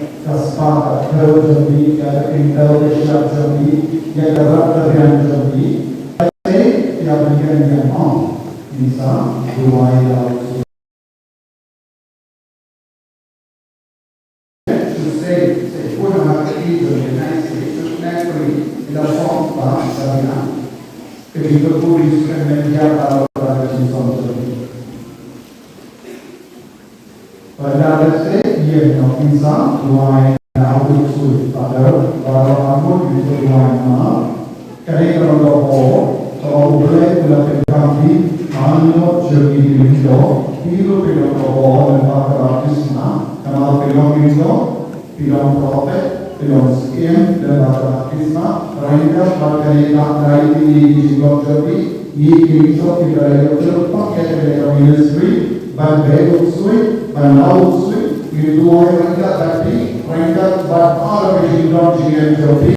Kaspada Jambi, Yada Intelligence Jambi, Yada Raptarian Jambi. Saya yang bagian yang bisa Duai Laut. To say, put a market in naturally in a form of Sabina. If you could put this and then get out of the Jambi. Pada dasar ia bisa Duai Laut sulit pada kamu itu Duai Laut. Kerana kalau boleh melakukan kami hanya jadi itu, hidup itu kalau melakukan kisah, kalau film itu, film profet, film skim dan melakukan kisah, mereka berkaitan dengan jiwa jadi, ini itu kita itu pakai dalam industri, banyak sulit, banyak sulit, itu mereka tapi mereka berada di dalam jiwa jadi.